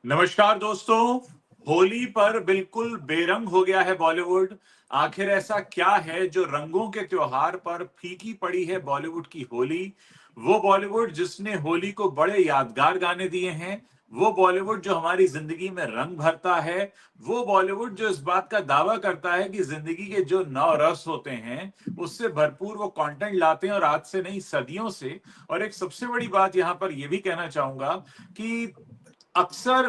नमस्कार दोस्तों। होली पर बिल्कुल बेरंग हो गया है बॉलीवुड। आखिर ऐसा क्या है जो रंगों के त्योहार पर फीकी पड़ी है बॉलीवुड की होली? वो बॉलीवुड जिसने होली को बड़े यादगार गाने दिए हैं, वो बॉलीवुड जो हमारी जिंदगी में रंग भरता है, वो बॉलीवुड जो इस बात का दावा करता है कि जिंदगी के जो नौ रस होते हैं उससे भरपूर वो कंटेंट लाते हैं, और आज से नहीं सदियों से। और एक सबसे बड़ी बात यहां पर यह भी कहना चाहूंगा कि अक्सर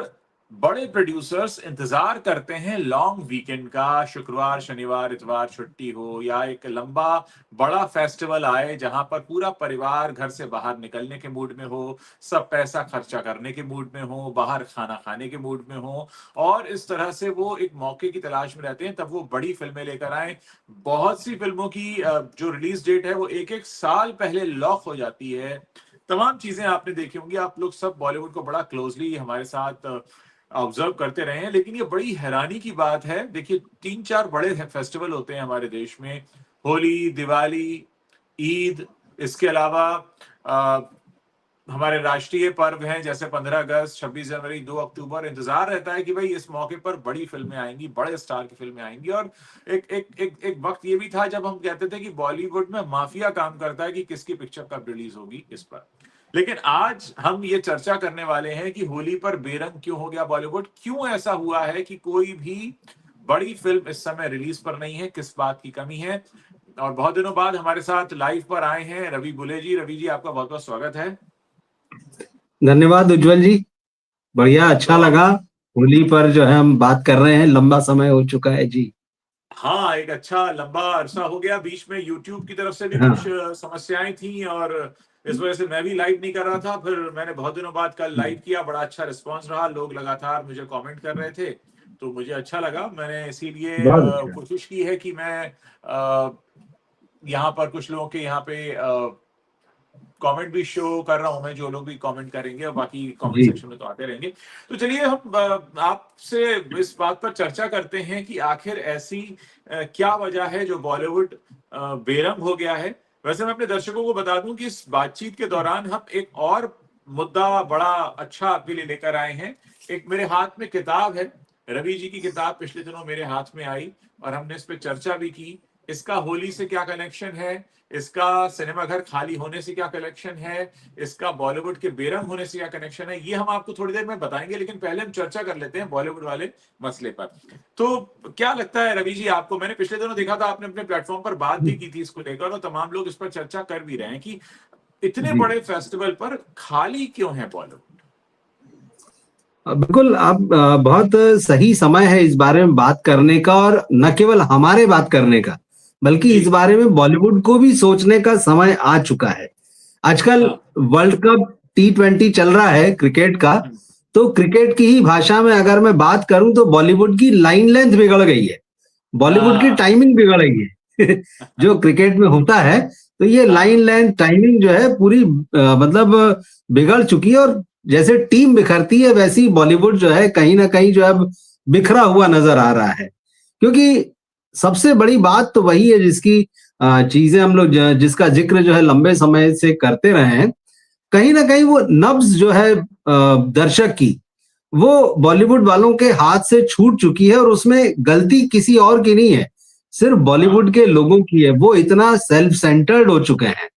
बड़े प्रोड्यूसर्स इंतजार करते हैं लॉन्ग वीकेंड का, शुक्रवार शनिवार इतवार छुट्टी हो या एक लंबा बड़ा फेस्टिवल आए जहां पर पूरा परिवार घर से बाहर निकलने के मूड में हो, सब पैसा खर्चा करने के मूड में हो, बाहर खाना खाने के मूड में हो, और इस तरह से वो एक मौके की तलाश में रहते हैं। तब वो बड़ी फिल्में लेकर आए। बहुत सी फिल्मों की जो रिलीज डेट है वो एक एक साल पहले लॉक हो जाती है। तमाम चीजें आपने देखी होंगी, आप लोग सब बॉलीवुड को बड़ा क्लोजली हमारे साथ ऑब्जर्व करते रहे हैं। लेकिन ये बड़ी हैरानी की बात है, देखिए 3-4 बड़े फेस्टिवल होते हैं हमारे देश में, होली, दिवाली, ईद, इसके अलावा हमारे राष्ट्रीय पर्व हैं जैसे 15 अगस्त, 26 जनवरी, 2 अक्टूबर। इंतजार रहता है कि भाई इस मौके पर बड़ी फिल्में आएंगी, बड़े स्टार की फिल्में आएंगी। और एक एक एक एक वक्त ये भी था जब हम कहते थे कि बॉलीवुड में माफिया काम करता है कि किसकी पिक्चर कब रिलीज होगी इस पर। लेकिन आज हम ये चर्चा करने वाले हैं कि होली पर बेरंग क्यों हो गया बॉलीवुड, क्यों ऐसा हुआ है कि कोई भी बड़ी फिल्म इस समय रिलीज पर नहीं है, किस बात की कमी है। और बहुत दिनों बाद हमारे साथ लाइव पर आए हैं रवि बुले जी। रवि जी, आपका बहुत बहुत स्वागत है। धन्यवाद उज्जवल जी। बढ़िया, अच्छा तो लगा। होली पर जो है हम बात कर रहे हैं, लंबा समय हो चुका है जी। हाँ, एक अच्छा लंबा अरसा हो गया। बीच में यूट्यूब की तरफ से भी कुछ हाँ। समस्याएं थी, और इस वजह से मैं भी लाइव नहीं कर रहा था। फिर मैंने बहुत दिनों बाद कल लाइव किया, बड़ा अच्छा रिस्पांस रहा, लोग लगातार मुझे कमेंट कर रहे थे, तो मुझे अच्छा लगा। मैंने इसीलिए बहुत अच्छा। कोशिश की है कि मैं यहाँ पर कुछ लोगों के यहाँ पे कमेंट भी शो कर रहा हूं मैं, जो लोग भी कमेंट करेंगे, और बाकी कमेंट जी। सेक्शन में तो आते रहेंगे। तो चलिए हम आपसे इस बात पर चर्चा करते हैं कि आखिर ऐसी क्या वजह है जो बॉलीवुड बेरंग हो गया है। वैसे मैं अपने दर्शकों को बता दूं कि इस बातचीत के दौरान हम एक और मुद्दा बड़ा अच्छा आपके लिए लेकर आए हैं। एक मेरे हाथ में किताब है, रवि जी की किताब पिछले दिनों मेरे हाथ में आई, और हमने इस पर चर्चा भी की। इसका होली से क्या कनेक्शन है, इसका सिनेमा घर खाली होने से क्या कनेक्शन है, इसका बॉलीवुड के बेरंग होने से क्या कनेक्शन है, ये हम आपको थोड़ी देर में बताएंगे। लेकिन पहले हम चर्चा कर लेते हैं बॉलीवुड वाले मसले पर। तो क्या लगता है रवि जी आपको, मैंने पिछले दिनों देखा था आपने अपने प्लेटफॉर्म पर बात भी की थी इसको लेकर, और तमाम लोग इस पर चर्चा कर भी रहे हैं कि इतने जी। बड़े फेस्टिवल पर खाली क्यों है बॉलीवुड? बिल्कुल, आप बहुत सही समय है इस बारे में बात करने का, और न केवल हमारे बात करने का, बल्कि जी। इस बारे में बॉलीवुड को भी सोचने का समय आ चुका है। आजकल हाँ। वर्ल्ड कप T20 चल रहा है क्रिकेट का। हम्म। तो क्रिकेट की ही भाषा में अगर मैं बात करूं तो बॉलीवुड की लाइन लेंथ बिगड़ गई है, बॉलीवुड की हाँ। टाइमिंग बिगड़ गई है। जो क्रिकेट में होता है, तो ये लाइन हाँ। लेंथ टाइमिंग जो है पूरी मतलब बिगड़ चुकी है। और जैसे टीम बिखरती है, वैसी बॉलीवुड जो है कहीं ना कहीं जो है अब बिखरा हुआ नजर आ रहा है। क्योंकि सबसे बड़ी बात तो वही है जिसकी चीजें हम लोग जिसका जिक्र जो है लंबे समय से करते रहे हैं। कहीं ना कहीं वो नब्ज जो है दर्शक की, वो बॉलीवुड वालों के हाथ से छूट चुकी है, और उसमें गलती किसी और की नहीं है, सिर्फ हाँ। बॉलीवुड के लोगों की है। वो इतना सेल्फ सेंटर्ड हो चुके हैं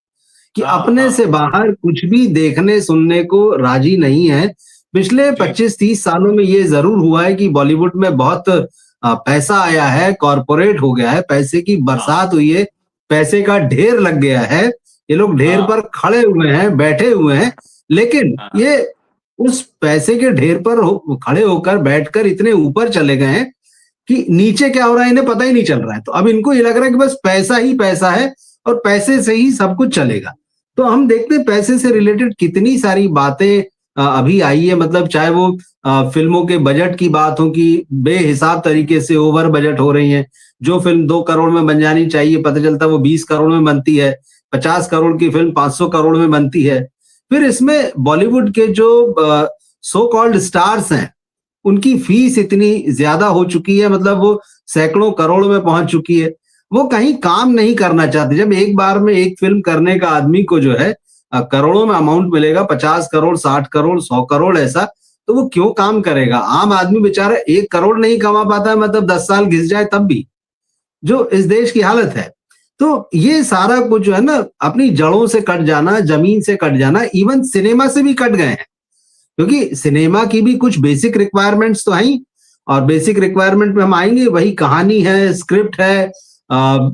कि हाँ। अपने हाँ। से बाहर कुछ भी देखने सुनने को राजी नहीं है। पिछले जी। 25-30 सालों में ये जरूर हुआ है कि बॉलीवुड में बहुत पैसा आया है, कॉरपोरेट हो गया है, पैसे की हाँ। बरसात हुई है, पैसे का ढेर लग गया है। ये लोग ढेर हाँ। पर खड़े हुए हैं, बैठे हुए हैं। लेकिन हाँ। ये उस पैसे के ढेर पर खड़े होकर बैठकर इतने ऊपर चले गए हैं कि नीचे क्या हो रहा है इन्हें पता ही नहीं चल रहा है। तो अब इनको ये लग रहा है कि बस पैसा ही पैसा है, और पैसे से ही सब कुछ चलेगा। तो हम देखते हैं पैसे से रिलेटेड कितनी सारी बातें अभी आई है। मतलब चाहे वो फिल्मों के बजट की बात हो कि बेहिसाब तरीके से ओवर बजट हो रही है। जो फिल्म 2 करोड़ में बन जानी चाहिए, पता चलता वो 20 करोड़ में बनती है। 50 करोड़ की फिल्म 500 करोड़ में बनती है। फिर इसमें बॉलीवुड के जो सो कॉल्ड स्टार्स हैं, उनकी फीस इतनी ज्यादा हो चुकी है, मतलब वो सैकड़ों करोड़ में पहुंच चुकी है। वो कहीं काम नहीं करना चाहते। जब एक बार में एक फिल्म करने का आदमी को जो है करोड़ों में अमाउंट मिलेगा, 50 करोड़, 60 करोड़, 100 करोड़, ऐसा, तो वो क्यों काम करेगा? आम आदमी बेचारा 1 करोड़ नहीं कमा पाता है, मतलब 10 साल घिस जाए तब भी, जो इस देश की हालत है। तो ये सारा कुछ जो है ना, अपनी जड़ों से कट जाना, जमीन से कट जाना, इवन सिनेमा से भी कट गए हैं, क्योंकि सिनेमा की भी कुछ बेसिक रिक्वायरमेंट्स तो हैं, और बेसिक रिक्वायरमेंट में हम आएंगे, वही कहानी है, स्क्रिप्ट है, आ,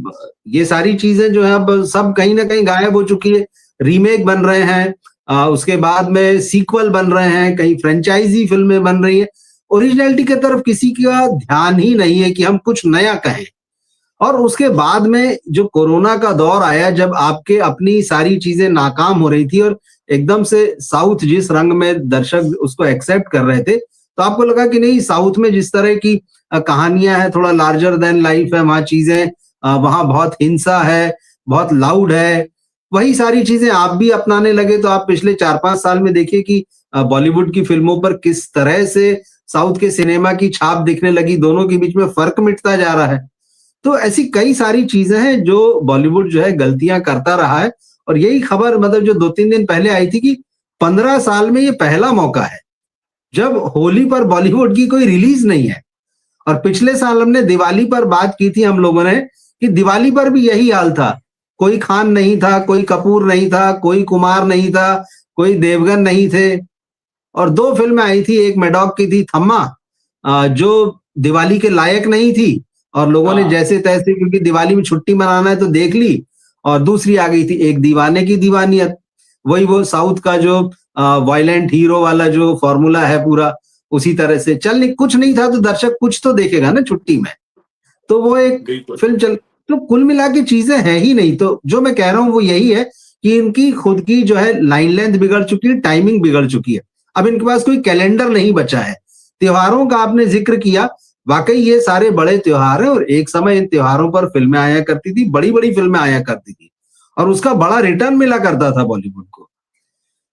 ये सारी चीजें जो है अब सब कहीं ना कहीं गायब हो चुकी है। रीमेक बन रहे हैं, उसके बाद में सीक्वल बन रहे हैं, कहीं फ्रेंचाइजी फिल्में बन रही है। ओरिजिनलिटी की तरफ किसी का ध्यान ही नहीं है कि हम कुछ नया कहें। और उसके बाद में जो कोरोना का दौर आया, जब आपके अपनी सारी चीजें नाकाम हो रही थी और एकदम से साउथ जिस रंग में दर्शक उसको एक्सेप्ट कर रहे थे, तो आपको लगा कि नहीं, साउथ में जिस तरह की कहानियां हैं, थोड़ा लार्जर देन लाइफ है, वहां चीजें, वहां बहुत हिंसा है, बहुत लाउड है, वही सारी चीजें आप भी अपनाने लगे। तो आप पिछले 4-5 साल में देखिए कि बॉलीवुड की फिल्मों पर किस तरह से साउथ के सिनेमा की छाप दिखने लगी, दोनों के बीच में फर्क मिटता जा रहा है। तो ऐसी कई सारी चीजें हैं जो बॉलीवुड जो है गलतियां करता रहा है। और यही खबर मतलब जो 2-3 दिन पहले आई थी कि 15 साल में ये पहला मौका है जब होली पर बॉलीवुड की कोई रिलीज नहीं है। और पिछले साल हमने दिवाली पर बात की थी हम लोगों ने कि दिवाली पर भी यही हाल था, कोई खान नहीं था, कोई कपूर नहीं था, कोई कुमार नहीं था, कोई देवगन नहीं थे। और 2 फिल्में आई थी, एक मैडॉक की थी थम्मा, जो दिवाली के लायक नहीं थी, और लोगों ने हाँ जैसे तैसे, क्योंकि दिवाली में छुट्टी मनाना है तो देख ली। और दूसरी आ गई थी एक दीवाने की दीवानियत, वही वो साउथ का जो वायलेंट हीरो वाला जो फॉर्मूला है पूरा, उसी तरह से चल नहीं, कुछ नहीं था तो दर्शक कुछ तो देखेगा ना छुट्टी में, तो वो एक बिल्कुल। फिल्म चल। तो कुल मिला के चीजें हैं ही नहीं। तो जो मैं कह रहा हूं वो यही है कि इनकी खुद की जो है लाइन लेंथ बिगड़ चुकी है, टाइमिंग बिगड़ चुकी है। अब इनके पास कोई कैलेंडर नहीं बचा है। त्योहारों का आपने जिक्र किया, वाकई ये सारे बड़े त्योहार हैं, और एक समय इन त्योहारों पर फिल्में आया करती थी, बड़ी बड़ी फिल्में आया करती थी, और उसका बड़ा रिटर्न मिला करता था बॉलीवुड को।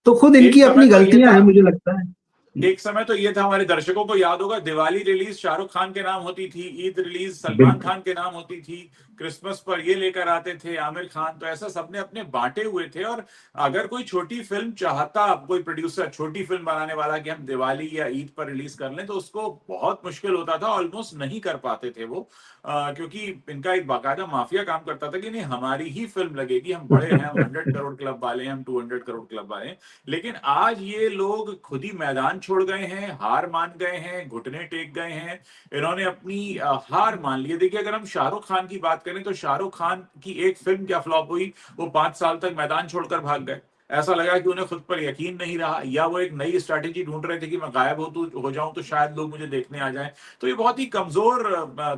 तो खुद एक इनकी समय अपनी तो ये गलतियां था, हैं, मुझे लगता है। एक समय तो ये था, हमारे दर्शकों को याद होगा, दिवाली रिलीज शाहरुख खान के नाम होती थी, ईद रिलीज सलमान बिल्कुल। खान के नाम होती थी, क्रिसमस पर ये लेकर आते थे आमिर खान। तो ऐसा सबने अपने बांटे हुए थे। और अगर कोई छोटी फिल्म चाहता, कोई प्रोड्यूसर छोटी फिल्म बनाने वाला कि हम दिवाली या ईद पर रिलीज कर लें, तो उसको बहुत मुश्किल होता था, ऑलमोस्ट नहीं कर पाते थे वो। क्योंकि इनका एक बाकायदा माफिया काम करता था कि नहीं, हमारी ही फिल्म लगेगी, हम बड़े हैं, हम 100 करोड़ क्लब वाले हैं, हम 200 करोड़ क्लब वाले हैं। लेकिन आज ये लोग खुद ही मैदान छोड़ गए हैं, हार मान गए हैं, घुटने टेक गए हैं। इन्होंने अपनी हार मान ली है। देखिए, अगर हम शाहरुख खान की बात करें तो शाहरुख खान की एक फिल्म क्या फ्लॉप हुई, वो 5 साल तक मैदान छोड़कर भाग गए। ऐसा लगा कि उन्हें खुद पर यकीन नहीं रहा, या वो एक नई स्ट्रैटेजी ढूंढ रहे थे कि मैं गायब हो जाऊं तो शायद लोग मुझे देखने आ जाएं। तो ये बहुत ही कमजोर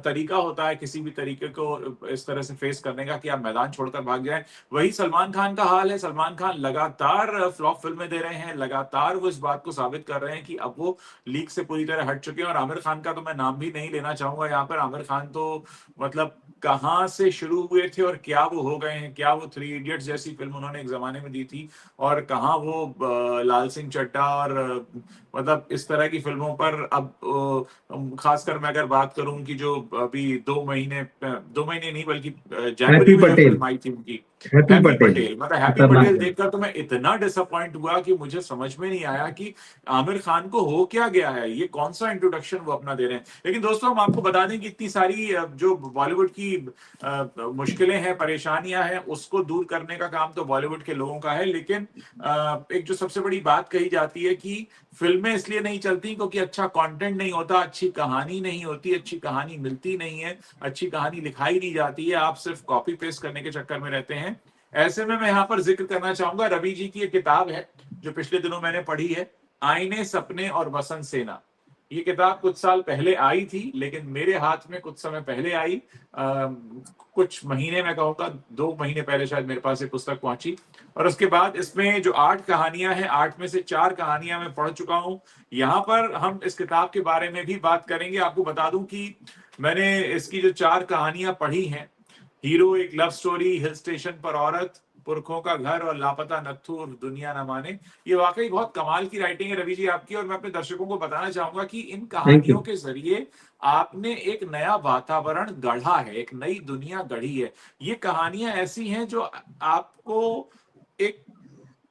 तरीका होता है किसी भी तरीके को इस तरह से फेस करने का, कि आप मैदान छोड़कर भाग जाएं। वही सलमान खान का हाल है। सलमान खान लगातार फ्लॉप फिल्में दे रहे हैं, लगातार वो इस बात को साबित कर रहे हैं कि अब वो लीग से पूरी तरह हट चुके हैं। और आमिर खान का तो मैं नाम भी नहीं लेना चाहूंगा यहाँ पर। आमिर खान तो मतलब कहां से शुरू हुए थे और क्या वो हो गए हैं। क्या वो 3 इडियट्स जैसी फिल्म उन्होंने एक जमाने में दी थी, और कहां वो लाल सिंह चड्ढा और मतलब इस तरह की फिल्मों पर अब खासकर मैं अगर बात करूं कि जो अभी 2 महीने नहीं बल्कि जनवरी हैप्पी में जो पटेल। फिल्म आई थी उनकी, हैप्पी हैप्पी पटेल पटेल। मतलब हैप्पी खतरनाक पटेल है। देखकर तो मैं इतना डिसअपॉइंट हुआ कि मुझे समझ में नहीं आया कि आमिर खान को हो क्या गया है, ये कौन सा इंट्रोडक्शन वो अपना दे रहे हैं। लेकिन दोस्तों, हम आपको बता दें कि इतनी सारी जो बॉलीवुड की मुश्किलें हैं, परेशानियां हैं, उसको दूर करने का काम तो बॉलीवुड के लोगों का है। लेकिन एक जो सबसे बड़ी बात कही जाती है कि फिल्में इसलिए नहीं चलती क्योंकि अच्छा कंटेंट नहीं होता, अच्छी कहानी नहीं होती, अच्छी कहानी मिलती नहीं है, अच्छी कहानी लिखाई नहीं जाती है, आप सिर्फ कॉपी पेस्ट करने के चक्कर में रहते हैं। ऐसे में मैं यहाँ पर जिक्र करना चाहूंगा, रवि जी की एक किताब है जो पिछले दिनों मैंने पढ़ी है, आईने, सपने और वसंत सेना। ये किताब कुछ साल पहले आई थी, लेकिन मेरे हाथ में कुछ समय पहले आई। कुछ महीने, मैं कहूँगा 2 महीने पहले शायद मेरे पास ये पुस्तक पहुंची। और उसके बाद इसमें जो 8 कहानियां हैं, 8 में से 4 कहानियां मैं पढ़ चुका हूं। यहाँ पर हम इस किताब के बारे में भी बात करेंगे। आपको बता दूं कि मैंने इसकी जो 4 कहानियां पढ़ी हैं, हीरो, एक लव स्टोरी, हिल स्टेशन पर औरत, पुरखों का घर और लापता नत्थू और दुनिया न माने, ये वाकई बहुत कमाल की राइटिंग है रवि जी आपकी। और मैं अपने दर्शकों को बताना चाहूंगा कि इन थैंक कहानियों यू। के जरिए आपने एक नया वातावरण गढ़ा है, एक नई दुनिया गढ़ी है। ये कहानियां ऐसी हैं जो आपको एक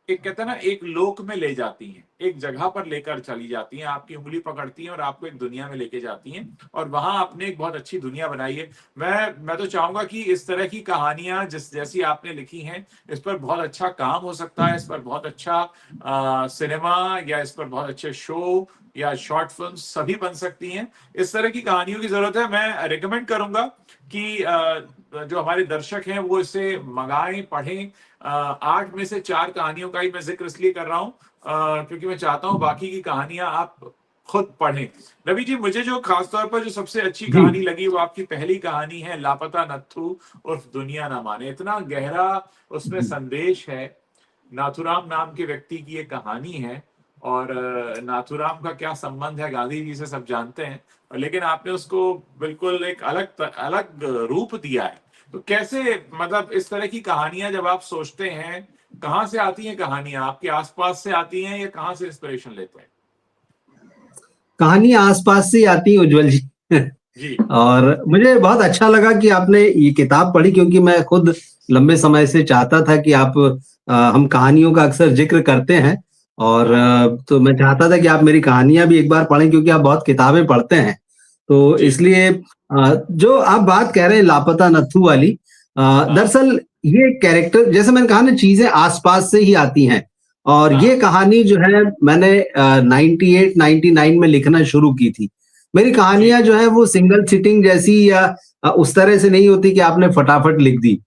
एक कहते हैं ना, एक लोक में ले जाती हैं, एक जगह पर लेकर चली जाती हैं, आपकी उंगली पकड़ती हैं और आपको एक दुनिया में लेके जाती हैं, और वहां आपने एक बहुत अच्छी दुनिया बनाई है। मैं तो चाहूंगा कि इस तरह की कहानियां जैसी आपने लिखी हैं, इस पर बहुत अच्छा काम हो सकता है, इस पर बहुत अच्छा सिनेमा या इस पर बहुत अच्छे शो या शॉर्ट फिल्म सभी बन सकती हैं। इस तरह की कहानियों की जरूरत है। मैं रिकमेंड करूंगा कि जो हमारे दर्शक हैं वो इसे मंगाएं, पढ़ें। 8 में से 4 कहानियों का ही मैं जिक्र इसलिए कर रहा हूं क्योंकि मैं चाहता हूं बाकी की कहानियां आप खुद पढ़ें। रवि जी, मुझे जो खासतौर पर जो सबसे अच्छी जी कहानी लगी वो आपकी पहली कहानी है, लापता नत्थू उर्फ दुनिया ना माने। इतना गहरा उसमें संदेश है। नाथुराम नाम के व्यक्ति की एक कहानी है, और नाथुराम का क्या संबंध है गांधी जी से सब जानते हैं, लेकिन आपने उसको बिल्कुल एक अलग अलग रूप दिया है। तो कैसे, मतलब इस तरह की कहानियां जब आप सोचते हैं, कहाँ से आती हैं कहानियां? आपके आसपास से आती हैं या कहाँ से इंस्पिरेशन लेते हैं? कहानी आसपास से ही आती है उज्जवल जी। जी और मुझे बहुत अच्छा लगा कि आपने ये किताब पढ़ी, क्योंकि मैं खुद लंबे समय से चाहता था कि आप हम कहानियों का अक्सर जिक्र करते हैं, और हाँ तो मैं चाहता था कि आप मेरी कहानियां भी एक बार पढ़ें, क्योंकि आप बहुत किताबें पढ़ते हैं। तो जी इसलिए जो आप बात कह रहे हैं लापता नत्थू वाली, हाँ दरअसल ये कैरेक्टर, जैसे मैंने कहा ना, चीजें आसपास से ही आती हैं। और ये हाँ कहानी जो है मैंने 98 99 में लिखना शुरू की थी। मेरी जी कहानियां जो है वो सिंगल सिटिंग जैसी या उस तरह से नहीं होती कि आपने फटाफट लिख दी।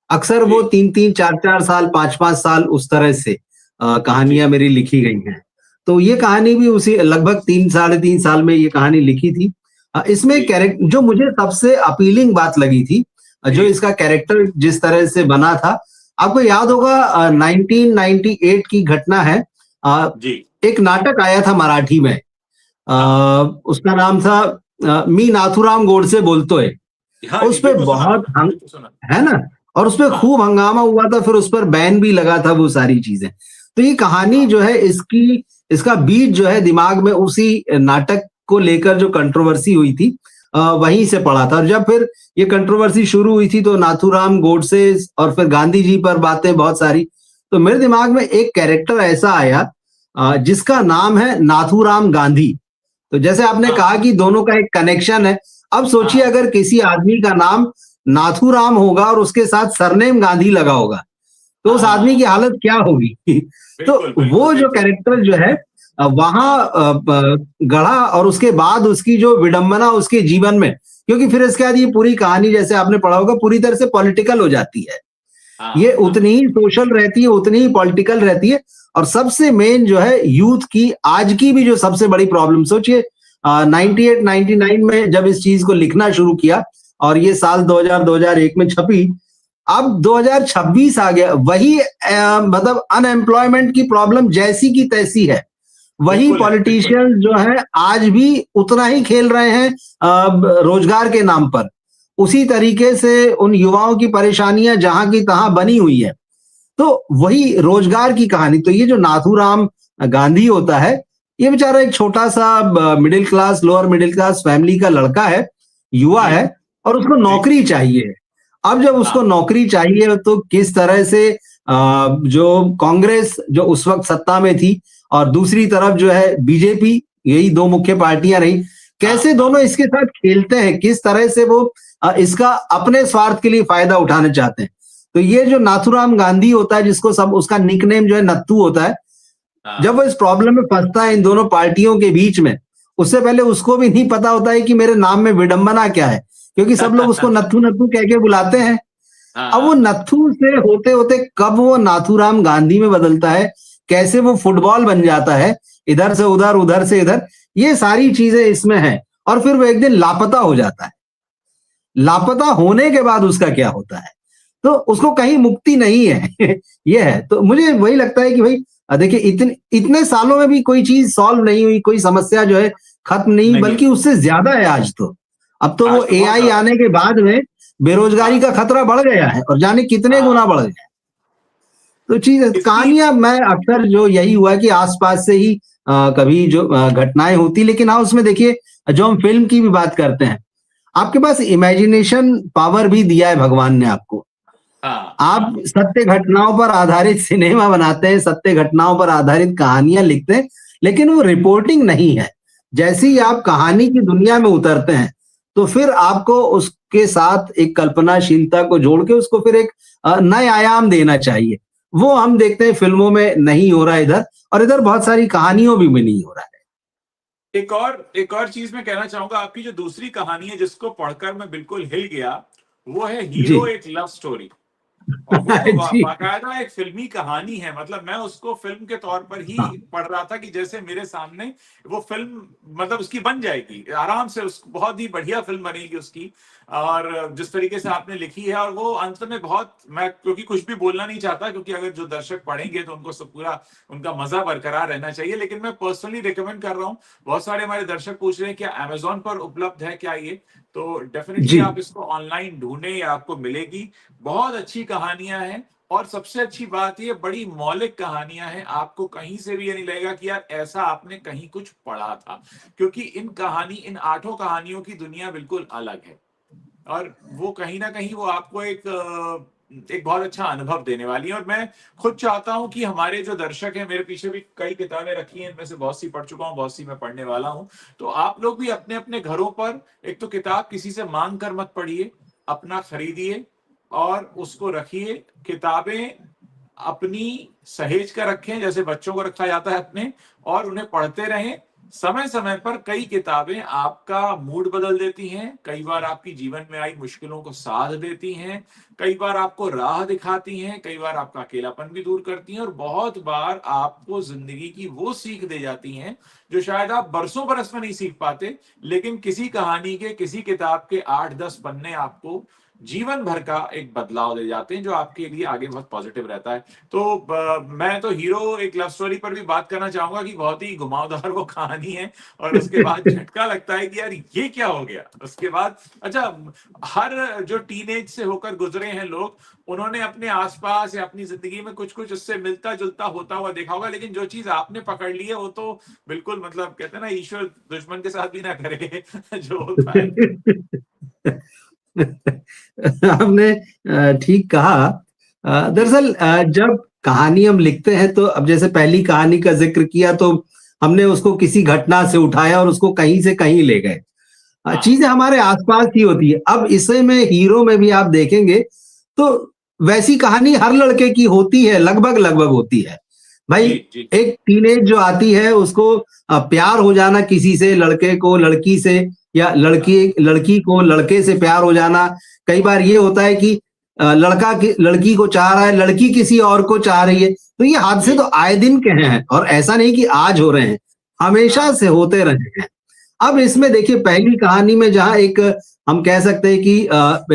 अक्सर जी वो 3-3 4-4 साल 5-5 साल उस तरह से जी कहानियां मेरी लिखी गई हैं। तो ये कहानी भी उसी लगभग 3 साढ़े 3 साल में ये कहानी लिखी थी। इसमें जी कैरेक्टर जो मुझे सबसे अपीलिंग बात लगी थी, जो जी इसका कैरेक्टर जिस तरह से बना था, आपको याद होगा 1998 की घटना है। अ, जी एक नाटक आया था मराठी में, हाँ उसका नाम था मी नाथूराम गोडसे बोलतोय। हाँ जी, उस पे बिल्कुल सुना बहुत मैंने, बिल्कुल सुना। है ना? और उसपे हाँ खूब हंगामा हुआ था, फिर उस पर बैन भी लगा था, वो सारी चीज़ें। तो ये कहानी हाँ जो है इसका बीज जो है दिमाग में उसी नाटक को लेकर जो कंट्रोवर्सी हुई थी, वहीं से पड़ा था। और जब फिर ये कंट्रोवर्सी शुरू हुई थी तो नाथूराम गोडसे और फिर गांधी जी पर बातें बहुत सारी। तो मेरे दिमाग में एक कैरेक्टर ऐसा आया जिसका नाम है नाथूराम गांधी। तो जैसे आपने हाँ कहा कि दोनों का एक कनेक्शन है, अब सोचिए हाँ अगर किसी आदमी का नाम नाथूराम होगा और उसके साथ सरनेम गांधी लगा होगा, तो उस आदमी की हाँ, हालत क्या होगी? तो बिल्कुल बिल्कुल वो जो बिल्कुल। कैरेक्टर जो है वहां हाँ गढ़ा, और उसके बाद उसकी जो विडंबना उसके जीवन में, क्योंकि फिर इसके बाद ये पूरी कहानी जैसे आपने पढ़ा होगा पूरी तरह से पॉलिटिकल हो जाती है। ये हाँ हाँ उतनी ही सोशल रहती है, उतनी ही पॉलिटिकल रहती है। और सबसे मेन जो है यूथ की आज की भी जो सबसे बड़ी प्रॉब्लम, सोचिए हाँ 98 99 में जब इस चीज को लिखना शुरू किया और ये साल 2000 2001 में छपी, अब 2026 आ गया, वही मतलब अनएम्प्लॉयमेंट की प्रॉब्लम जैसी की तैसी है। वही बिल्कुल है, बिल्कुल है। पॉलिटिशियंस जो है आज भी उतना ही खेल रहे हैं रोजगार के नाम पर। उसी तरीके से उन युवाओं की परेशानियां जहां की तहां बनी हुई है। तो वही रोजगार की कहानी। तो ये जो नाथूराम गांधी होता है, ये बेचारा एक छोटा सा middle class lower middle class family का लड़का है, युवा जी है, और उसको जी नौकरी चाहिए। अब जब उसको हाँ नौकरी चाहिए तो किस तरह से जो कांग्रेस जो उस वक्त सत्ता में थी और दूसरी तरफ जो है बीजेपी, यही दो मुख्य पार्टियां रही, हाँ कैसे हाँ दोनों इसके साथ खेलते हैं, किस तरह से वो इसका अपने स्वार्थ के लिए फायदा उठाना चाहते हैं। तो ये जो नाथूराम गांधी होता है, जिसको सब उसका निकनेम जो है नत्थू होता है, जब हाँ वो इस प्रॉब्लम में फंसता है इन दोनों पार्टियों के बीच में, उससे पहले उसको भी नहीं पता होता है कि मेरे नाम में विडंबना क्या है, क्योंकि सब लोग उसको नत्थू नत्थू कह के बुलाते हैं। अब वो हाँ नत्थू से होते होते कब वो नाथूराम गांधी में बदलता है, कैसे वो फुटबॉल बन जाता है, इधर से उधर उधर से इधर, ये सारी चीजें इसमें हैं। और फिर वो एक दिन लापता हो जाता है। लापता होने के बाद उसका क्या होता है, तो उसको कहीं मुक्ति नहीं है। ये है। तो मुझे वही लगता है कि भाई देखिए इतने इतने सालों में भी कोई चीज सॉल्व नहीं हुई, कोई समस्या जो है खत्म नहीं हुई, नहीं, बल्कि उससे ज्यादा है आज तो। अब तो वो आज तो बहुत एआई ज्यादा है। आने के बाद में बेरोजगारी हाँ का खतरा बढ़ गया है, और जाने कितने गुना हाँ, बढ़ गया है। तो चीज इसकी कहानियां मैं अक्सर जो यही हुआ कि आसपास से ही कभी जो घटनाएं होती, लेकिन हाँ उसमें देखिए जो हम फिल्म की भी बात करते हैं, आपके पास इमेजिनेशन पावर भी दिया है भगवान ने आपको। हाँ आप हाँ सत्य घटनाओं पर आधारित सिनेमा बनाते हैं, सत्य घटनाओं पर आधारित कहानियां लिखते हैं, लेकिन वो रिपोर्टिंग नहीं है। जैसे ही आप कहानी की दुनिया में उतरते हैं, तो फिर आपको उसके साथ एक कल्पनाशीलता को जोड़ के उसको फिर एक नए आयाम देना चाहिए। वो हम देखते हैं फिल्मों में नहीं हो रहा है इधर, और इधर बहुत सारी कहानियों में भी नहीं हो रहा है। एक और चीज मैं कहना चाहूंगा, आपकी जो दूसरी कहानी है जिसको पढ़कर मैं बिल्कुल हिल गया, वो है जी। हीरो एक लव स्टोरी। और वो तो जी। बाकायदा एक फिल्मी कहानी है। मतलब मैं उसको फिल्म के तौर पर ही हाँ। पढ़ रहा था कि जैसे मेरे सामने वो फिल्म, मतलब उसकी बन जाएगी आराम से, उस बहुत ही बढ़िया फिल्म बनेगी उसकी। और जिस तरीके से आपने लिखी है, और वो अंत में बहुत, मैं क्योंकि कुछ भी बोलना नहीं चाहता, क्योंकि अगर जो दर्शक पढ़ेंगे तो उनको सब पूरा उनका मजा बरकरार रहना चाहिए, लेकिन मैं पर्सनली रिकमेंड कर रहा हूँ। बहुत सारे हमारे दर्शक पूछ रहे हैं क्या अमेजोन पर उपलब्ध है क्या ये, तो डेफिनेटली जी। आप इसको ऑनलाइन ढूंढें या आपको मिलेगी। बहुत अच्छी कहानियां हैं, और सबसे अच्छी बात ये बड़ी मौलिक कहानियां हैं। आपको कहीं से भी ये नहीं लगेगा कि यार ऐसा आपने कहीं कुछ पढ़ा था, क्योंकि इन 8 कहानियों की दुनिया बिल्कुल अलग है। और वो कहीं ना कहीं वो आपको एक बहुत अच्छा अनुभव देने वाली है। और मैं खुद चाहता हूं कि हमारे जो दर्शक हैं, मेरे पीछे भी कई किताबें रखी हैं, इनमें से बहुत सी पढ़ चुका हूं, बहुत सी मैं पढ़ने वाला हूं। तो आप लोग भी अपने अपने घरों पर एक तो किताब किसी से मांग कर मत पढ़िए, अपना खरीदिए और उसको रखिए। किताबें अपनी सहेज कर रखें, जैसे बच्चों को रखा जाता है अपने, और उन्हें पढ़ते रहें। समय समय पर कई किताबें आपका मूड बदल देती हैं, कई बार आपकी जीवन में आई मुश्किलों को साथ देती हैं, कई बार आपको राह दिखाती हैं, कई बार आपका अकेलापन भी दूर करती हैं, और बहुत बार आपको जिंदगी की वो सीख दे जाती हैं जो शायद आप बरसों बरस में नहीं सीख पाते, लेकिन किसी कहानी के, किसी किताब के 8-10 पन्ने आपको जीवन भर का एक बदलाव दे जाते हैं, जो आपके लिए आगे बहुत पॉजिटिव रहता है। तो मैं तो हीरो एक लव स्टोरी पर भी बात करना चाहूंगा कि बहुत ही घुमावदार वो कहानी है, और उसके बाद झटका लगता है कि यार ये क्या हो गया। उसके बाद अच्छा, हर जो टीनेज से होकर गुजरे हैं लोग, उन्होंने अपने आसपास या अपनी जिंदगी में कुछ कुछ उससे मिलता जुलता होता हुआ देखा होगा, लेकिन जो चीज आपने पकड़ ली है वो तो बिल्कुल, मतलब कहते हैं ना, ईश्वर दुश्मन के साथ भी ना करे जो होता है। आपने ठीक कहा। जी दरअसल जब कहानी हम लिखते हैं, तो अब जैसे पहली कहानी का जिक्र किया, तो हमने उसको किसी घटना से उठाया और उसको कहीं से कहीं ले गए। हाँ चीजें हमारे आसपास ही होती है। अब इसे में हीरो में भी आप देखेंगे, तो वैसी कहानी हर लड़के की होती है, लगभग लगभग होती है। भाई, जी जी एक टीनेज जो आती है, उसको प्यार हो जाना किसी से, लड़के को लड़की से, या हाँ लड़की लड़की को लड़के से प्यार हो जाना। कई बार ये होता है कि लड़की को चाह रहा है, लड़की किसी और को चाह रही है। तो ये हादसे जी तो आए दिन के हैं, और ऐसा नहीं कि आज हो रहे हैं, हमेशा हाँ से होते रहे हैं। अब इसमें देखिए, पहली कहानी में जहां एक हम कह सकते हैं कि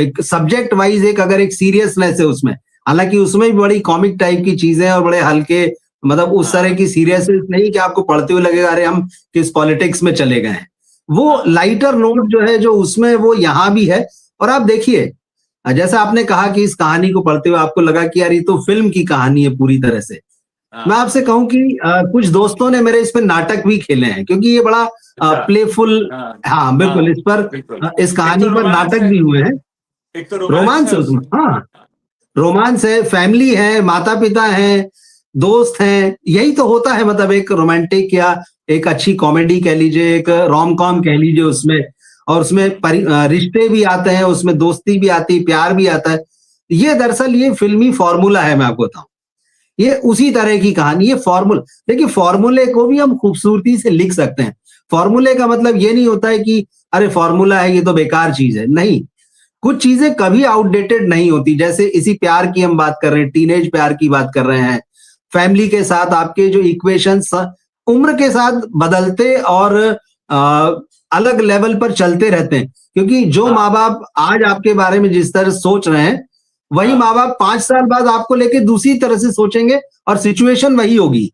एक सब्जेक्ट वाइज एक अगर एक सीरियसनेस है उसमें, हालांकि उसमें भी बड़ी कॉमिक टाइप की चीजें और बड़े हल्के, मतलब उस तरह हाँ की सीरियसनेस नहीं कि आपको पढ़ते हुए लगेगा अरे हम किस पॉलिटिक्स में चले गए हैं। वो हाँ लाइटर नोट जो है जो उसमें, वो यहाँ भी है। और आप देखिए, जैसा आपने कहा कि इस कहानी को पढ़ते हुए आपको लगा कि यार ये तो फिल्म की कहानी है पूरी तरह से। मैं हाँ आपसे कहूं कि कुछ दोस्तों ने मेरे इस पे नाटक भी खेले हैं, क्योंकि ये बड़ा अच्छा प्लेफुल। हाँ हाँ बिल्कुल, हाँ इस पर बिल्कुल। इस एक तो कहानी पर रोमांस नाटक है, भी हुए हैं। एक तो रोमांस रोमांस है है उसमें, उसमें। हाँ। रोमांस है, फैमिली है, माता पिता हैं, दोस्त हैं, यही तो होता है। मतलब एक रोमांटिक या एक अच्छी कॉमेडी कह लीजिए, एक हाँ रोम कॉम कह लीजिए उसमें। और उसमें रिश्ते भी आते हैं, उसमें दोस्ती भी आती है, प्यार भी आता है। ये दरअसल ये फिल्मी फॉर्मूला है, मैं आपको बताऊं। ये उसी तरह की कहानी, ये फॉर्मूला। देखिए, फॉर्मूले को भी हम खूबसूरती से लिख सकते हैं। फॉर्मूले का मतलब ये नहीं होता है कि अरे फॉर्मूला है, ये तो बेकार चीज है। नहीं, कुछ चीजें कभी आउटडेटेड नहीं होती। जैसे इसी प्यार की हम बात कर रहे हैं, टीनेज प्यार की बात कर रहे हैं। फैमिली के साथ आपके जो इक्वेशंस उम्र के साथ बदलते और आ, अलग लेवल पर चलते रहते हैं, क्योंकि जो हाँ माँ बाप आज आपके बारे में जिस तरह सोच रहे हैं, वही हाँ माँ बाप 5 साल बाद आपको लेके दूसरी तरह से सोचेंगे, और सिचुएशन वही होगी।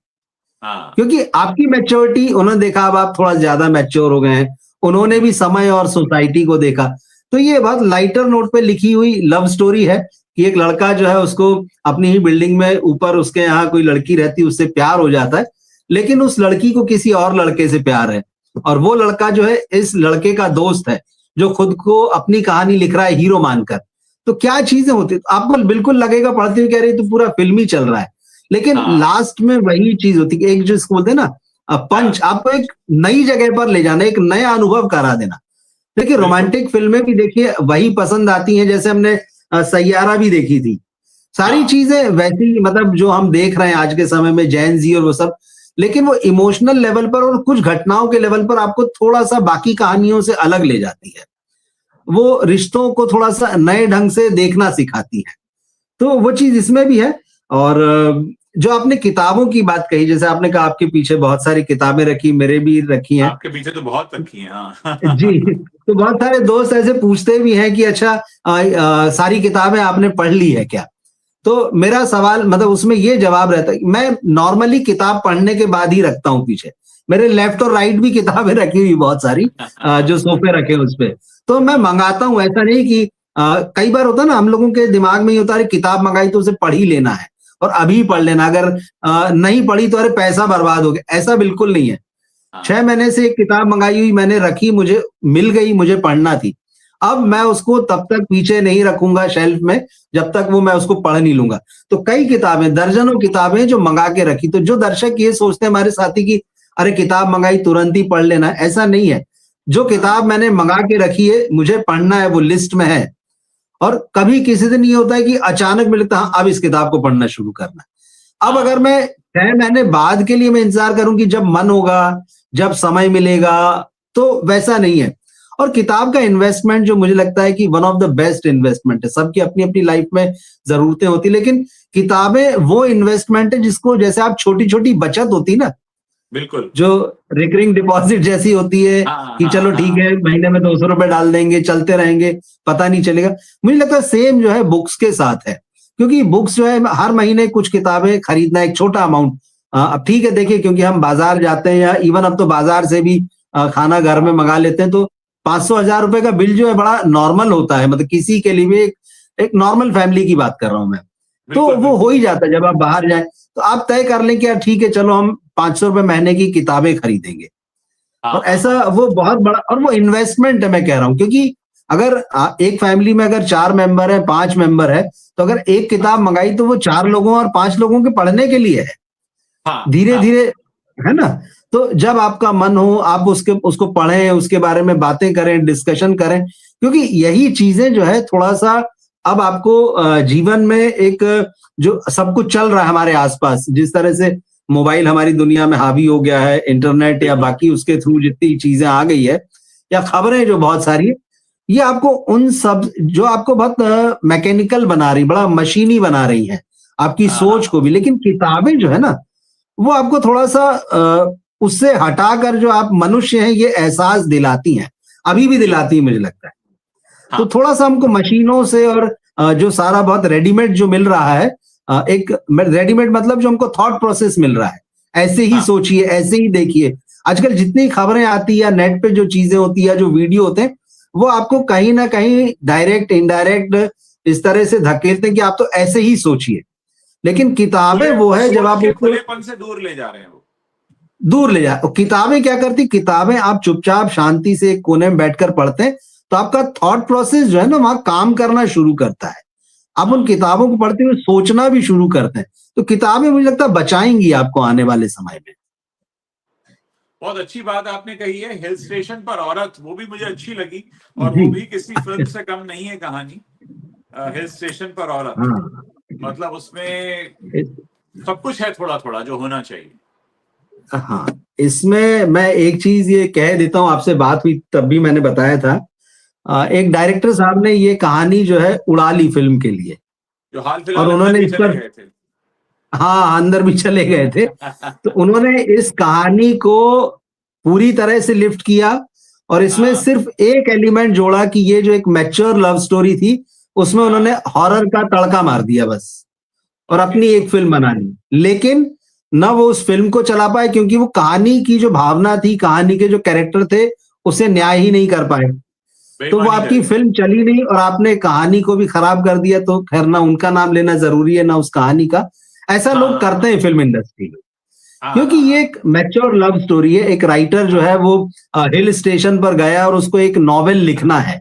हाँ क्योंकि आपकी मैच्योरिटी, उन्होंने देखा अब आप थोड़ा ज्यादा मैच्योर हो गए हैं, उन्होंने भी समय और सोसाइटी को देखा। तो ये बहुत लाइटर नोट पे लिखी हुई लव स्टोरी है कि एक लड़का जो है, उसको अपनी ही बिल्डिंग में ऊपर उसके यहाँ कोई लड़की रहती है, उससे प्यार हो जाता है। लेकिन उस लड़की को किसी और लड़के से प्यार है, और वो लड़का जो है इस लड़के का दोस्त है, जो खुद को अपनी कहानी लिख रहा है हीरो मानकर। तो क्या चीजें होती, आपको बिल्कुल लगेगा पढ़ते हुए कह रही तो पूरा फिल्म ही चल रहा है, लेकिन लास्ट में वही चीज होती है, एक जो इसको बोलते हैं ना पंच, आपको एक नई जगह पर ले जाना, एक नया अनुभव करा देना। देखिए रोमांटिक फिल्में भी देखिए वही पसंद आती हैं, जैसे हमने सैयारा भी देखी थी, सारी चीजें वैसी, मतलब जो हम देख रहे हैं आज के समय में जैन जी और वो सब, लेकिन वो इमोशनल लेवल पर और कुछ घटनाओं के लेवल पर आपको थोड़ा सा बाकी कहानियों से अलग ले जाती है, वो रिश्तों को थोड़ा सा नए ढंग से देखना सिखाती है। तो वो चीज इसमें भी है। और जो आपने किताबों की बात कही, जैसे आपने कहा आपके पीछे बहुत सारी किताबें रखी, मेरे भी रखी हैं। आपके पीछे तो बहुत रखी हैं। हाँ। जी, तो बहुत सारे दोस्त ऐसे पूछते भी हैं कि अच्छा सारी किताबें आपने पढ़ ली है क्या? तो मेरा सवाल, मतलब उसमें ये जवाब रहता है, मैं नॉर्मली किताब पढ़ने के बाद ही रखता हूँ पीछे। मेरे लेफ्ट और राइट भी किताबें रखी हुई बहुत सारी, जो सोफे रखे उस पे, तो मैं मंगाता हूँ। ऐसा नहीं कि कई बार होता है ना, हम लोगों के दिमाग में ये होता है किताब मंगाई तो उसे पढ़ ही लेना है और अभी पढ़ लेना, अगर नहीं पढ़ी तो अरे पैसा बर्बाद हो गया, ऐसा बिल्कुल नहीं है। 6 महीने से एक किताब मंगाई हुई मैंने रखी, मुझे मिल गई, मुझे पढ़ना थी, अब मैं उसको तब तक पीछे नहीं रखूंगा शेल्फ में जब तक वो मैं उसको पढ़ नहीं लूंगा। तो कई किताबें, दर्जनों किताबें जो मंगा के रखी। तो जो दर्शक ये सोचते हैं हमारे साथी की अरे किताब मंगाई तुरंत ही पढ़ लेना, ऐसा नहीं है। जो किताब मैंने मंगा के रखी है, मुझे पढ़ना है, वो लिस्ट में है, और कभी किसी दिन ये होता है कि अचानक मिलता है अब इस किताब को पढ़ना शुरू करना है। अब अगर मैं 6 महीने बाद के लिए मैं इंतजार करूं कि जब मन होगा, जब समय मिलेगा, तो वैसा नहीं है। और किताब का इन्वेस्टमेंट जो मुझे लगता है कि one of the best investment है। सबकी अपनी अपनी लाइफ में जरूरतें होती, लेकिन किताबें वो इन्वेस्टमेंट है जिसको, जैसे आप छोटी छोटी बचत होती ना, बिल्कुल, जो रिकरिंग डिपॉजिट जैसी होती है कि चलो ठीक है महीने में 200 रुपए डाल देंगे, चलते रहेंगे, पता नहीं चलेगा। मुझे लगता है सेम जो है बुक्स के साथ है, क्योंकि बुक्स जो है हर महीने कुछ किताबें खरीदना, एक छोटा अमाउंट। अब ठीक है, देखिए क्योंकि हम बाजार जाते हैं, या इवन अब तो बाजार से भी खाना घर में मंगा लेते हैं, तो 500-1000 रुपए का बिल जो है बड़ा नॉर्मल होता है, मतलब किसी के लिए भी एक नॉर्मल फैमिली की बात कर रहा हूं मैं। तो वो हो ही जाता है जब आप बाहर जाएं, तो आप तय कर लें कि यार ठीक है चलो हम 500 रुपए महीने की किताबें खरीदेंगे। और ऐसा वो बहुत बड़ा, और वो इन्वेस्टमेंट है मैं कह रहा हूं, क्योंकि अगर एक फैमिली में अगर 4 मेंबर है, 5 मेंबर है, तो अगर एक किताब मंगाई तो वो 4 लोगों और 5 लोगों के पढ़ने के लिए है, धीरे धीरे, है ना? तो जब आपका मन हो आप उसको पढ़ें, उसके बारे में बातें करें, डिस्कशन करें, क्योंकि यही चीजें जो है थोड़ा सा अब आपको जीवन में एक, जो सब कुछ चल रहा है हमारे आसपास, जिस तरह से मोबाइल हमारी दुनिया में हावी हो गया है, इंटरनेट या बाकी उसके थ्रू जितनी चीजें आ गई है, या खबरें जो बहुत सारी है, ये आपको उन सब जो आपको बहुत मैकेनिकल बना रही, बड़ा मशीनी बना रही है आपकी सोच को भी। लेकिन किताबें जो है ना, वो आपको थोड़ा सा उससे हटाकर जो आप मनुष्य हैं ये एहसास दिलाती हैं, अभी भी दिलाती है मुझे लगता है। तो थोड़ा सा हमको मशीनों से और जो सारा बहुत रेडीमेड जो मिल रहा है, एक रेडीमेड मतलब जो हमको थॉट प्रोसेस मिल रहा है, ऐसे ही सोचिए, ऐसे ही देखिए। आजकल जितनी खबरें आती है या नेट पे जो चीजें होती है, जो वीडियो होते हैं, वो आपको कहीं ना कहीं डायरेक्ट इनडायरेक्ट इस तरह से धकेलते हैं कि आप तो ऐसे ही सोचिए। लेकिन किताबें वो है जब आप खुलेपन से दूर ले जा रहे हैं, वो दूर ले जा। किताबें क्या करती, किताबें आप चुपचाप शांति से एक कोने में बैठकर पढ़ते हैं, तो आपका थॉट प्रोसेस जो है ना वहां काम करना शुरू करता है। आप उन किताबों को पढ़ते हुए सोचना भी शुरू करते हैं। तो किताबें मुझे लगता है बचाएंगी आपको आने वाले समय में। बहुत अच्छी बात आपने कही है। हिल स्टेशन पर औरत, वो भी मुझे अच्छी लगी, और वो भी किसी फिल्म से कम नहीं है कहानी। हिल स्टेशन पर औरत, मतलब उसमें सब कुछ है थोड़ा थोड़ा जो होना चाहिए। हाँ, इसमें मैं एक चीज ये कह देता हूँ, आपसे बात हुई तब भी मैंने बताया था, एक डायरेक्टर साहब ने ये कहानी जो है उड़ा ली फिल्म के लिए, जो हाल फिलहाल और उन्होंने इस पर, गए थे। हाँ अंदर भी चले गए थे। तो उन्होंने इस कहानी को पूरी तरह से लिफ्ट किया, और इसमें सिर्फ एक एलिमेंट जोड़ा कि ये जो एक मैच्योर लव स्टोरी थी, उसमें उन्होंने हॉरर का तड़का मार दिया बस, और अपनी एक फिल्म बना ली। लेकिन न वो उस फिल्म को चला पाए, क्योंकि वो कहानी की जो भावना थी, कहानी के जो कैरेक्टर थे, उसे न्याय ही नहीं कर पाए। तो वो आपकी फिल्म चली नहीं, और आपने कहानी को भी खराब कर दिया। तो खैर, ना उनका नाम लेना जरूरी है ना उस कहानी का। ऐसा लोग करते हैं फिल्म इंडस्ट्री में, क्योंकि ये एक मैच्योर लव स्टोरी है। एक राइटर जो है वो हिल स्टेशन पर गया और उसको एक नॉवेल लिखना है,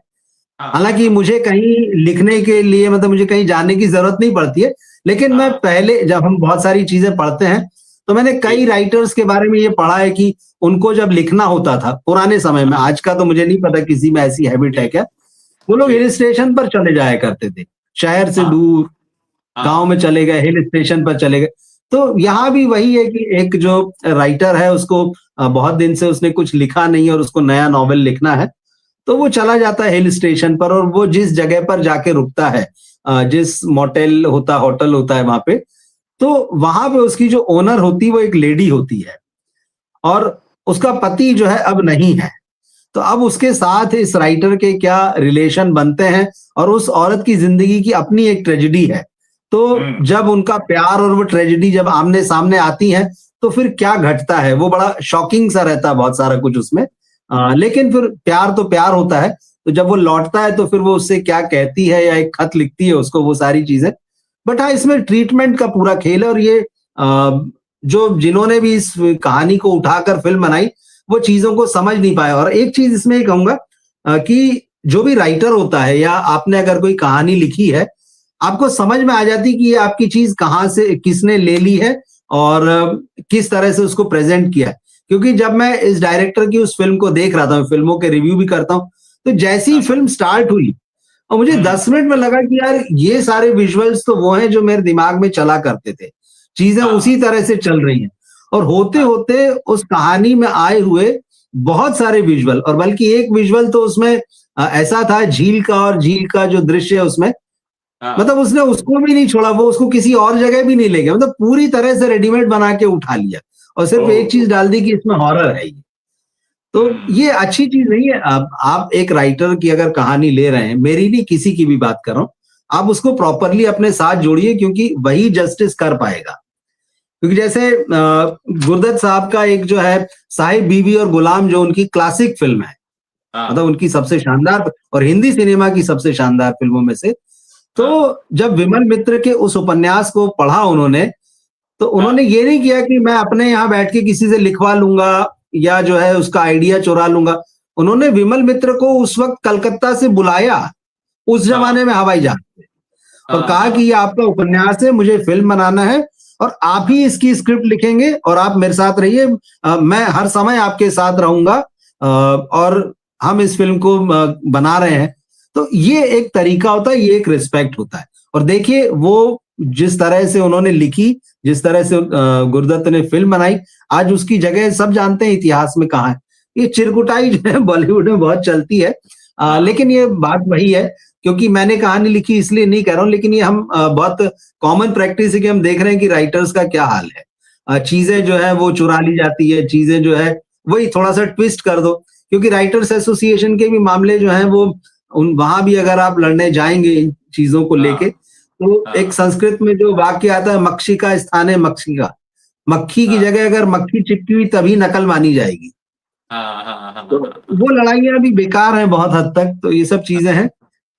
हालांकि हाँ, मुझे कहीं लिखने के लिए मतलब मुझे कहीं जाने की जरूरत नहीं पड़ती है, लेकिन मैं हाँ, पहले जब हम बहुत सारी चीजें पढ़ते हैं तो मैंने कई जी, राइटर्स के बारे में ये पढ़ा है कि उनको जब लिखना होता था पुराने समय में, हाँ, आज का तो मुझे नहीं पता किसी में ऐसी हैबिट जी, है क्या, वो लोग जी, हिल स्टेशन पर चले जाया करते थे, शहर से हाँ, दूर गांव हाँ, में चले गए, हिल स्टेशन पर चले गए। तो यहाँ हाँ, भी वही है कि एक जो राइटर है उसको बहुत दिन से उसने कुछ लिखा नहीं और उसको नया नॉवेल लिखना है, तो वो चला जाता है हिल स्टेशन पर और वो जिस जगह पर जाके रुकता है, जिस मोटेल होता होटल होता है वहां पे, तो वहां पे उसकी जो ओनर होती है वो एक लेडी होती है और उसका पति जो है अब नहीं है। तो अब उसके साथ इस राइटर के क्या रिलेशन बनते हैं और उस औरत की जिंदगी की अपनी एक ट्रेजेडी है। तो हम्म, जब उनका प्यार और वो ट्रेजेडी जब आमने सामने आती है तो फिर क्या घटता है, वो बड़ा शॉकिंग सा रहता है बहुत सारा कुछ उसमें। लेकिन फिर प्यार तो प्यार होता है, तो जब वो लौटता है तो फिर वो उससे क्या कहती है या एक खत लिखती है उसको, वो सारी चीजें। बट हाँ, इसमें ट्रीटमेंट का पूरा खेल है और ये जो जिन्होंने भी इस कहानी को उठाकर फिल्म बनाई वो चीजों को समझ नहीं पाया। और एक चीज इसमें ये कहूंगा कि जो भी राइटर होता है या आपने अगर कोई कहानी लिखी है, आपको समझ में आ जाती कि ये आपकी चीज कहाँ से किसने ले ली है और किस तरह से उसको प्रेजेंट किया है। क्योंकि जब मैं इस डायरेक्टर की उस फिल्म को देख रहा था, मैं फिल्मों के रिव्यू भी करता हूँ, तो जैसी ही हाँ, फिल्म स्टार्ट हुई और मुझे हम्म, 10 मिनट में लगा कि यार ये सारे विजुअल्स तो वो हैं जो मेरे दिमाग में चला करते थे, चीजें हाँ, उसी तरह से चल रही हैं। और होते हाँ, होते उस कहानी में आए हुए बहुत सारे विजुअल, और बल्कि एक विजुअल तो उसमें ऐसा था झील का, और झील का जो दृश्य है उसमें, हाँ, मतलब उसने उसको भी नहीं छोड़ा, वो उसको किसी और जगह भी नहीं ले गया, मतलब पूरी तरह से रेडीमेड बना के उठा लिया और सिर्फ एक ओ, चीज डाल दी कि इसमें हॉरर है ये। तो ये हम्म, अच्छी चीज नहीं है। आप एक राइटर की अगर कहानी ले रहे हैं, मेरी नहीं किसी की भी बात कर रहा हूं, आप उसको प्रॉपरली अपने साथ जोड़िए क्योंकि वही जस्टिस कर पाएगा। क्योंकि जैसे गुरदत्त साहब का एक जो है साहिब बीवी और गुलाम, जो उनकी क्लासिक फिल्म है, मतलब हाँ, उनकी सबसे शानदार और हिंदी सिनेमा की सबसे शानदार फिल्मों में से, तो हाँ, जब विमल मित्र के उस उपन्यास को पढ़ा उन्होंने, तो उन्होंने हाँ, ये नहीं किया कि मैं अपने यहाँ बैठ के किसी से लिखवा लूंगा या जो है उसका आइडिया चुरा लूंगा। उन्होंने विमल मित्र को उस वक्त कलकत्ता से बुलाया, उस हाँ, जमाने में हवाई जहाज से, और हाँ, कहा कि हाँ, ये आपका उपन्यास है, मुझे फिल्म बनाना है और आप ही इसकी स्क्रिप्ट लिखेंगे और आप मेरे साथ रहिए, मैं हर समय आपके साथ रहूंगा, और हम इस फिल्म को बना रहे हैं। तो ये एक तरीका होता है, ये एक रिस्पेक्ट होता है। और देखिए वो जिस तरह से उन्होंने लिखी, जिस तरह से गुरुदत्त ने फिल्म बनाई, आज उसकी जगह सब जानते हैं इतिहास में कहाँ है। ये चिरकुटाई जो है बॉलीवुड में बहुत चलती है। हाँ, लेकिन ये बात वही है, क्योंकि मैंने कहानी लिखी इसलिए नहीं कह रहा हूँ, लेकिन ये हम बहुत कॉमन प्रैक्टिस है कि हम देख रहे हैं कि राइटर्स का क्या हाल है। चीजें जो बिल्कुल, है वो चुरा ली जाती है, चीजें जो है वही थोड़ा सा ट्विस्ट कर दो। क्योंकि राइटर्स एसोसिएशन के भी मामले जो हैं वो, उन वहां भी अगर आप लड़ने जाएंगे इन चीजों को लेके, हाँ, तो एक हाँ, संस्कृत में जो वाक्य आता है, मक्षी का स्थान है मक्षी का, मक्खी की हाँ, जगह अगर मक्खी चिपकी हुई तभी नकल मानी जाएगी। हाँ, हाँ, हाँ, तो हाँ, हाँ, वो लड़ाइयाँ भी बेकार हैं बहुत हद तक, तो ये सब चीजें हैं।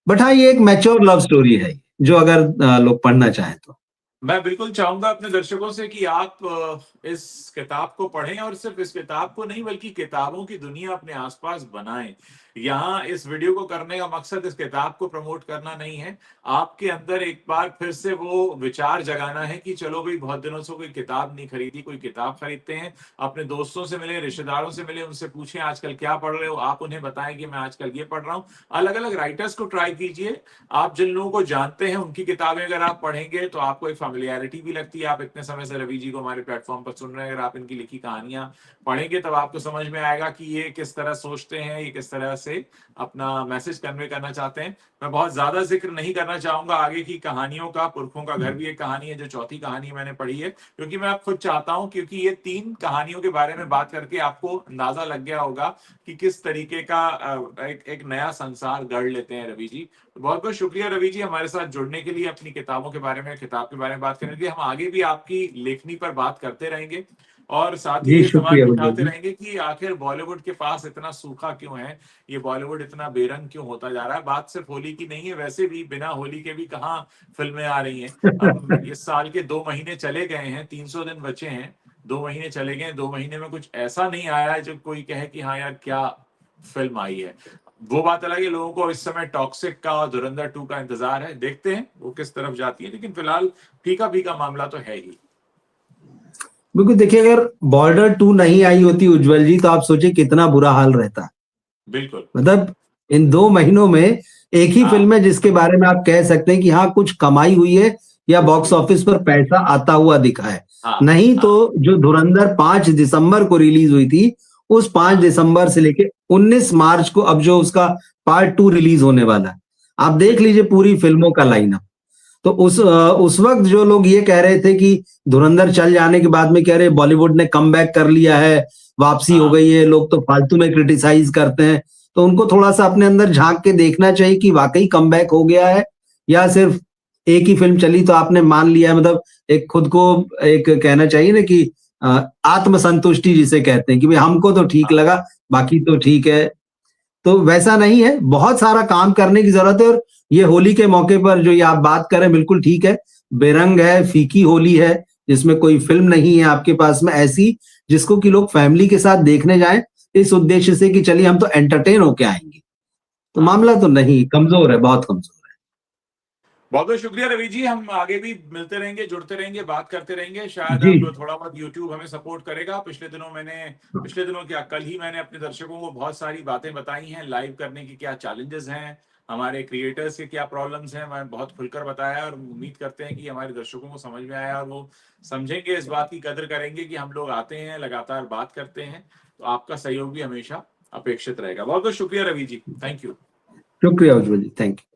बट हाँ, ये एक मैच्योर लव स्टोरी है, जो अगर लोग पढ़ना चाहें तो। मैं बिल्कुल चाहूँगा अपने दर्शकों से कि आप इस किताब को पढ़ें और सिर्फ इस किताब को नहीं बल्कि किताबों की दुनिया अपने आसपास बनाएं। यहाँ इस वीडियो को करने का मकसद इस किताब को प्रमोट करना नहीं है, आपके अंदर एक बार फिर से वो विचार जगाना है कि चलो भाई बहुत दिनों से कोई किताब नहीं खरीदी, कोई किताब खरीदते हैं, अपने दोस्तों से मिले, रिश्तेदारों से मिले, उनसे पूछें आजकल क्या पढ़ रहे हो, आप उन्हें बताएं कि मैं आजकल ये पढ़ रहा हूँ। अलग-अलग राइटर्स को ट्राई कीजिए, आप जिन लोगों को जानते हैं उनकी किताबें अगर आप पढ़ेंगे तो आपको एक फेमिलियरिटी भी लगती है। आप इतने समय से रवि जी को हमारे प्लेटफॉर्म पर सुन रहे हैं, अगर आप इनकी लिखी कहानियां पढ़ेंगे तब आपको समझ में आएगा कि ये किस तरह सोचते हैं, ये किस तरह से अपना मैसेज कन्वे करना चाहते हैं। मैं बहुत ज्यादा जिक्र नहीं करना चाहूंगा आगे की कहानियों का। पुरखों का घर भी एक कहानी है जो चौथी कहानी मैंने पढ़ी है, क्योंकि मैं आप खुद चाहता हूं, क्योंकि ये 3 कहानियों के बारे में बात करके आपको अंदाजा लग गया होगा कि किस तरीके का एक नया संसार गढ़ लेते हैं रवि जी। तो बहुत बहुत शुक्रिया रवि जी हमारे साथ जुड़ने के लिए, अपनी किताबों के बारे में, किताब के बारे में बात करने के लिए। हम आगे भी आपकी लेखनी पर बात करते रहेंगे और साथ ही जी ये सवाल शुक्रिया भी गुलजार उठाते जी। रहेंगे कि आखिर बॉलीवुड के पास इतना सूखा क्यों है, ये बॉलीवुड इतना बेरंग क्यों होता जा रहा है। बात सिर्फ होली की नहीं है, वैसे भी बिना होली के भी कहाँ फिल्में आ रही हैं। अब इस साल के 2 महीने चले गए हैं, 300 दिन बचे हैं, 2 महीने चले गए, 2 महीने में कुछ ऐसा नहीं आया है जो कोई कहे कि हाँ यार क्या फिल्म आई है। वो बात अलग है, लोगों को इस समय टॉक्सिक का और धुरंधर 2 का इंतजार है, देखते हैं वो किस तरफ जाती है, लेकिन फिलहाल फीका फीका मामला तो है ही। बिल्कुल, देखिए अगर बॉर्डर 2 नहीं आई होती उज्जवल जी, तो आप सोचिए कितना बुरा हाल रहता। बिल्कुल। मतलब इन 2 महीनों में एक ही हाँ, फिल्म है जिसके बारे में आप कह सकते हैं कि हाँ कुछ कमाई हुई है या बॉक्स ऑफिस पर पैसा आता हुआ दिखा है। हाँ, नहीं तो हाँ, जो धुरंधर 5 दिसंबर को रिलीज हुई थी, उस 5 हाँ, दिसंबर से लेके 19 मार्च को अब जो उसका पार्ट 2 रिलीज होने वाला है, आप देख बिल्कुल। लीजिए पूरी फिल्मों का लाइनअप। तो उस वक्त जो लोग ये कह रहे थे कि धुरंधर चल जाने के बाद में कह रहे बॉलीवुड ने कम बैक कर लिया है, वापसी हो हाँ, गई है, लोग तो फालतू में क्रिटिसाइज करते हैं, तो उनको थोड़ा सा अपने अंदर झांक के देखना चाहिए कि वाकई कम बैक हो गया है या सिर्फ एक ही फिल्म चली तो आपने मान लिया है। मतलब एक खुद को एक कहना चाहिए ना कि आत्मसंतुष्टि जिसे कहते हैं कि भाई हमको तो ठीक हाँ, लगा, बाकी तो ठीक है। तो वैसा नहीं है, बहुत सारा काम करने की जरूरत है। और ये होली के मौके पर जो ये आप बात कर रहे हैं बिल्कुल ठीक है, बेरंग है, फीकी होली है, जिसमें कोई फिल्म नहीं है आपके पास में ऐसी जिसको कि लोग फैमिली के साथ देखने जाएं इस उद्देश्य से कि चलिए हम तो एंटरटेन होके आएंगे, तो हाँ। मामला तो नहीं, कमजोर है, बहुत कमजोर बहुत बहुत शुक्रिया रवि जी, हम आगे भी मिलते रहेंगे, जुड़ते रहेंगे, बात करते रहेंगे। है। शायद जी। अब थोड़ा बहुत यूट्यूब हमें सपोर्ट करेगा। पिछले दिनों क्या, कल ही मैंने अपने दर्शकों को बहुत सारी बातें बताई हैं, लाइव करने की क्या चैलेंजेस हैं, हमारे क्रिएटर्स के क्या प्रॉब्लम्स हैं, मैं बहुत खुलकर बताया, और उम्मीद करते हैं कि हमारे दर्शकों को समझ में आया और वो समझेंगे, इस बात की कदर करेंगे कि हम लोग आते हैं, लगातार बात करते हैं। तो आपका सहयोग भी हमेशा अपेक्षित रहेगा। बहुत बहुत शुक्रिया रवि जी, थैंक यू। शुक्रिया उज्जवल जी, थैंक यू।